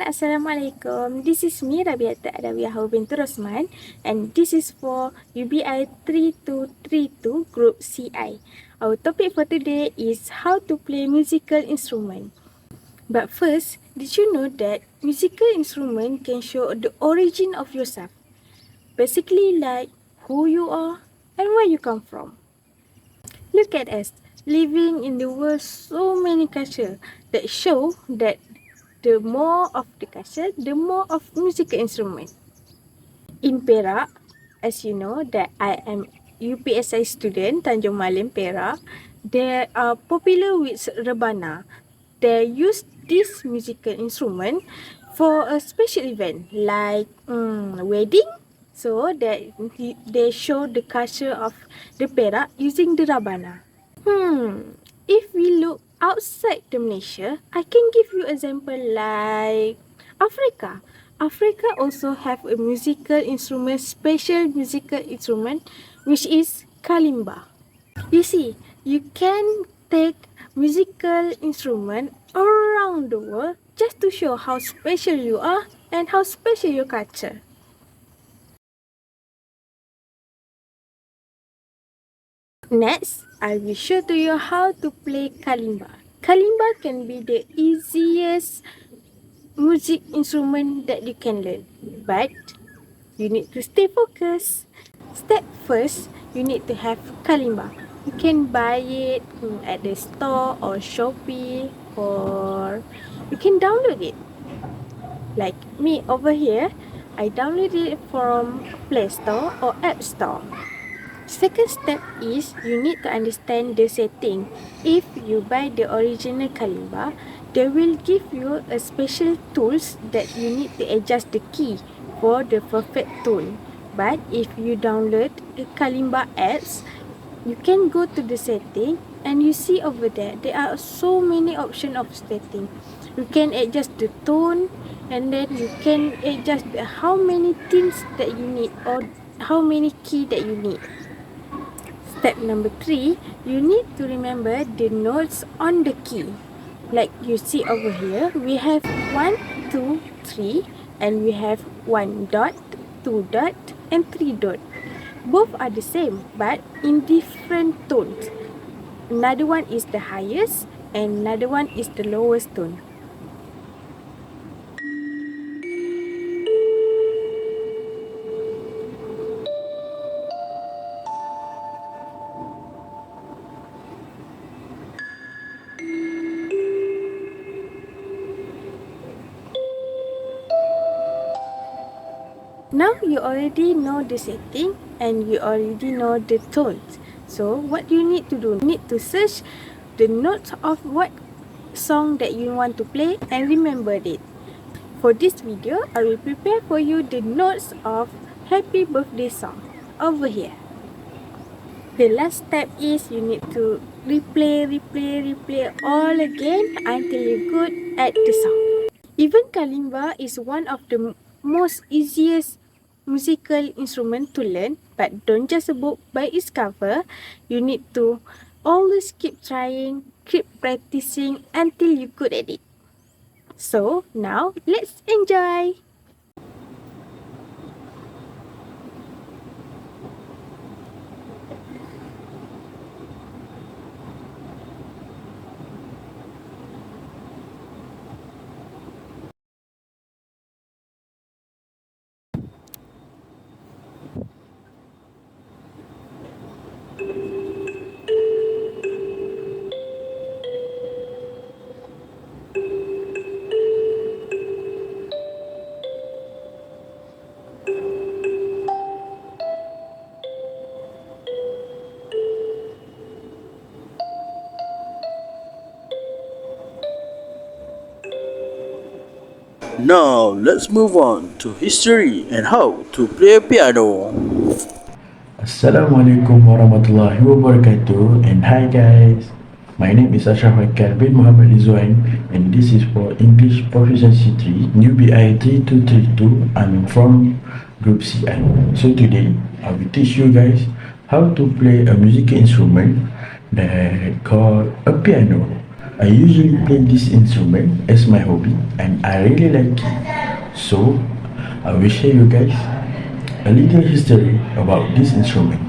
Assalamualaikum. This is me, RABIATUL ADAWIYAH binti ROSMAN, and this is for UBI3232 Group CI. Our topic for today is how to play musical instrument. But first, did you know that musical instrument can show the origin of yourself? Basically like who you are and where you come from. Look at us, living in the world so many cultures that show that the more of the culture, the more of musical instrument. In Perak, as you know that I am UPSI student, Tanjung Malim, Perak, they are popular with rebana. They use this musical instrument for a special event like wedding. So that they show the culture of the Perak using the rebana. If we look outside the Malaysia, I can give you example like Africa. Africa also have a musical instrument, special musical instrument, which is kalimba. You see, you can take musical instrument around the world just to show how special you are and how special your culture. Next, I will show to you how to play kalimba. Kalimba can be the easiest music instrument that you can learn, but you need to stay focused. Step first, you need to have kalimba. You can buy it at the store or Shopee, or you can download it. Like me over here, I downloaded it from Play Store or App Store. Second step is you need to understand the setting. If you buy the original kalimba, they will give you a special tools that you need to adjust the key for the perfect tone. But if you download the kalimba apps, you can go to the setting and you see over there are so many options of setting. You can adjust the tone, and then you can adjust how many things that you need or how many key that you need. Step number 3, you need to remember the notes on the key. Like you see over here, we have 1, 2, 3, and we have 1 dot, 2 dot, and 3 dot. Both are the same, but in different tones. Another one is the highest, and another one is the lowest tone. Now you already know the setting and you already know the tones. So what you need to do, you need to search the notes of what song that you want to play and remember it. For this video, I will prepare for you the notes of Happy Birthday song over here. The last step is you need to replay all again until you're good at the song. Even kalimba is one of the most easiest musical instrument to learn, but don't just book by its cover. You need to always keep trying, keep practicing until you're good at it. So now let's enjoy! Now let's move on to history and how to play piano. Assalamualaikum warahmatullahi wabarakatuh, and hi guys, my name is ASYRAFF bin MOHAMAD RIDZUAN, and this is for English Proficiency 3 UBI3232. I'm from Group CI. So today I will teach you guys how to play a musical instrument that called a piano. I usually play this instrument as my hobby and I really like it. So, I will share you guys a little history about this instrument.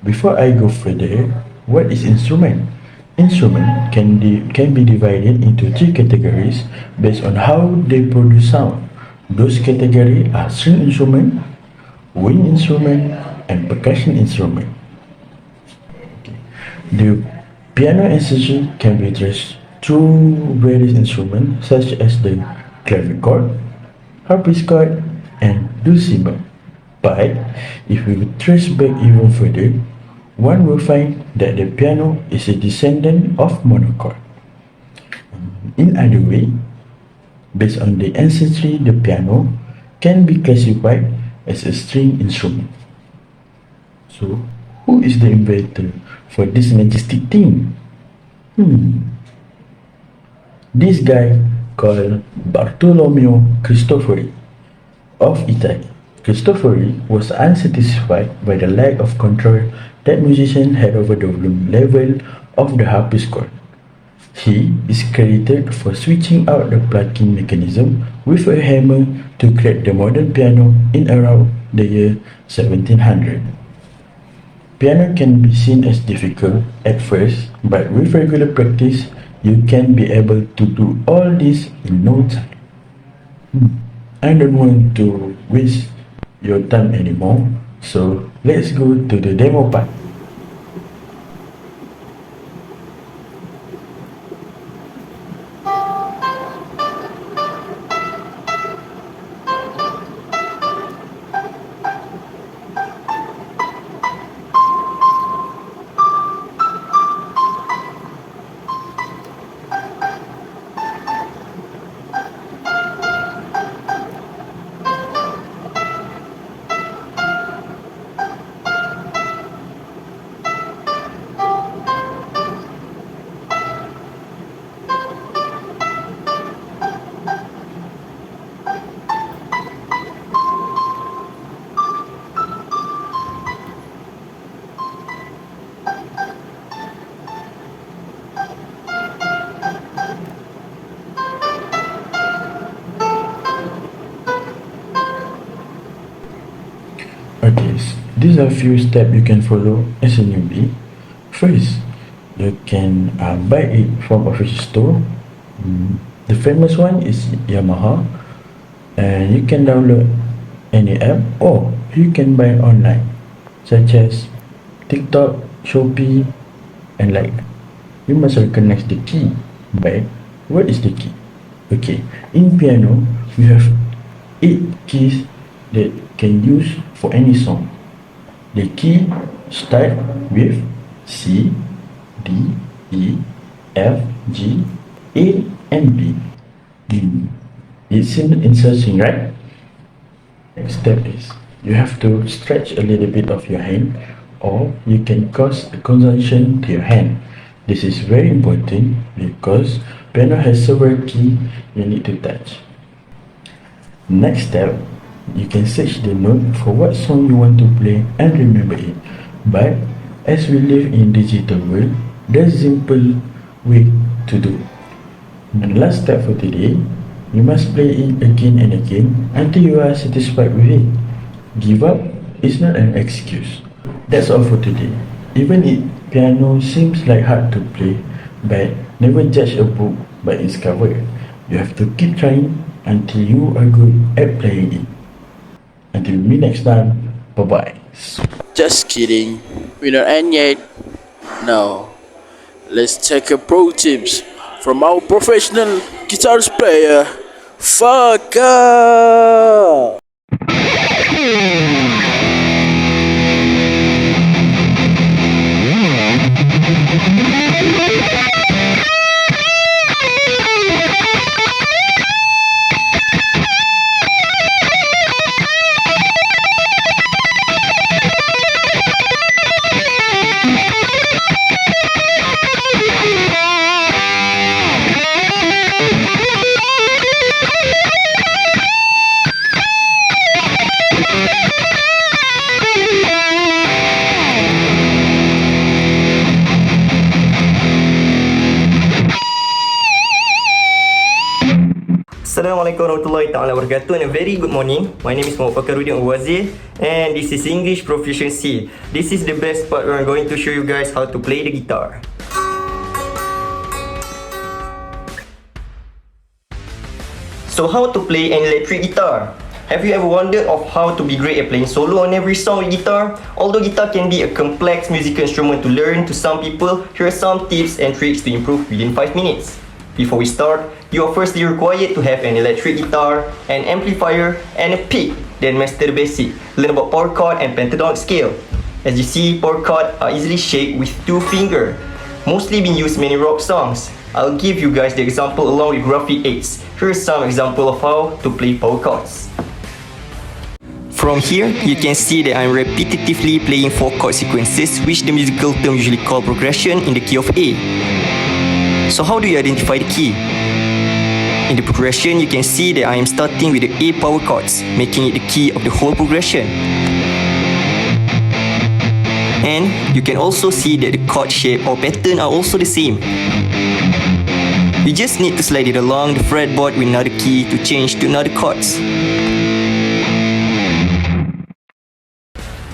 Before I go further, what is instrument? Instrument can be divided into three categories based on how they produce sound. Those categories are string instrument, wind instrument, and percussion instrument. The piano ancestry can be traced through various instruments such as the clavichord, harpsichord, and dulcimer. But if we trace back even further, one will find that the piano is a descendant of monochord. In other way, based on the ancestry, the piano can be classified as a string instrument. So, who is the inventor for this majestic thing? This guy called Bartolomeo Cristofori of Italy. Cristofori was unsatisfied by the lack of control that musicians had over the volume level of the harpsichord. He is credited for switching out the plucking mechanism with a hammer to create the modern piano in around the year 1700. Piano can be seen as difficult at first, but with regular practice, you can be able to do all this in no time. I don't want to waste your time anymore, so let's go to the demo part. Okay, these are a few steps you can follow as a newbie. First, you can buy it from official store. The famous one is Yamaha, and you can download any app or you can buy online, such as TikTok, Shopee, and like. You must recognize the key. But what is the key? Okay, in piano we have 8 keys that can use for any song. The key start with C, D, E, F, G, A, and B. It's interesting, right? Next step is you have to stretch a little bit of your hand, or you can cause a congestion to your hand. This is very important because piano has several keys you need to touch. Next step, you can search the note for what song you want to play and remember it. But as we live in digital world, there's a simple way to do. And last step for today, you must play it again and again until you are satisfied with it. Give up is not an excuse. That's all for today. Even if piano seems like hard to play, but never judge a book by its cover. You have to keep trying until you are good at playing it. Until we meet next time, bye bye. Just kidding, we're not end yet. Now, let's take a pro tips from our professional guitarist player, Fakha. Assalamualaikum warahmatullahi ta'ala wabarakatuh and a very good morning. My name is FAKHARUDDIN or WAZIR and this is English Proficiency. This is the best part where I'm going to show you guys how to play the guitar. So how to play an electric guitar? Have you ever wondered of how to be great at playing solo on every song with guitar? Although guitar can be a complex musical instrument to learn to some people, here are some tips and tricks to improve within 5 minutes. Before we start, you are firstly required to have an electric guitar, an amplifier, and a pick, then master the basic. Learn about power chord and pentatonic scale. As you see, power chords are easily shaped with 2 fingers, mostly being used in many rock songs. I'll give you guys the example along with graphic aids. Here's some example of how to play power chords. From here, you can see that I'm repetitively playing 4 chord sequences, which the musical term usually called progression in the key of A. So how do you identify the key? In the progression, you can see that I am starting with the A power chords, making it the key of the whole progression. And you can also see that the chord shape or pattern are also the same. You just need to slide it along the fretboard with another key to change to another chords.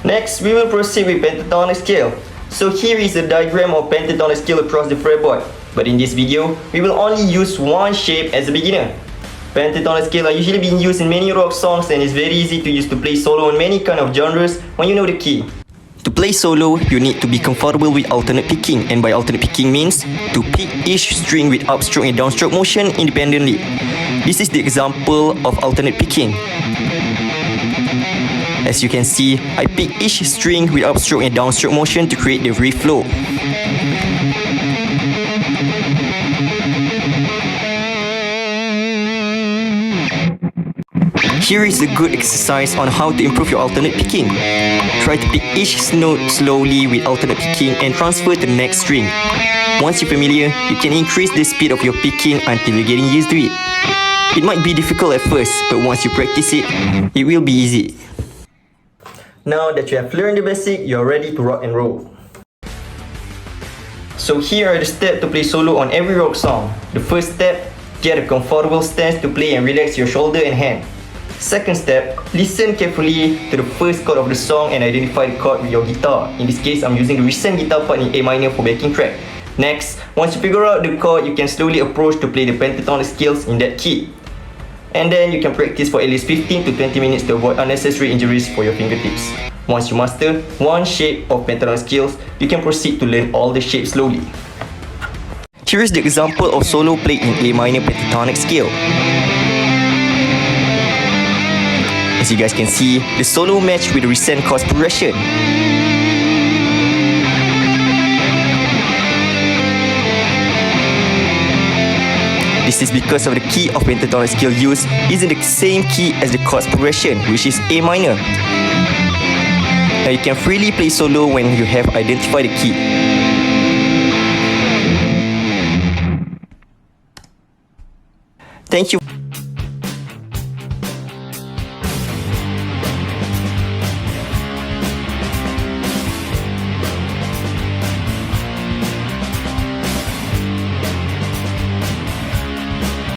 Next, we will proceed with pentatonic scale. So here is the diagram of pentatonic scale across the fretboard. But in this video, we will only use one shape as a beginner. Pentatonic scale are usually being used in many rock songs and is very easy to use to play solo on many kind of genres when you know the key. To play solo, you need to be comfortable with alternate picking, and by alternate picking means to pick each string with upstroke and downstroke motion independently. This is the example of alternate picking. As you can see, I pick each string with upstroke and downstroke motion to create the riff flow. Here is a good exercise on how to improve your alternate picking. Try to pick each note slowly with alternate picking and transfer to the next string. Once you're familiar, you can increase the speed of your picking until you're getting used to it. It might be difficult at first, but once you practice it, it will be easy. Now that you have learned the basic, you're ready to rock and roll. So here are the steps to play solo on every rock song. The first step, get a comfortable stance to play and relax your shoulder and hand. Second step, listen carefully to the first chord of the song and identify the chord with your guitar. In this case, I'm using the recent guitar part in A minor for backing track. Next, once you figure out the chord, you can slowly approach to play the pentatonic scales in that key. And then you can practice for at least 15 to 20 minutes to avoid unnecessary injuries for your fingertips. Once you master one shape of pentatonic scales, you can proceed to learn all the shapes slowly. Here is the example of solo played in A minor pentatonic scale. As you guys can see, the solo match with the recent chord progression. This is because of the key of pentatonic scale used isn't the same key as the chord progression, which is A minor. Now you can freely play solo when you have identified the key. Thank you.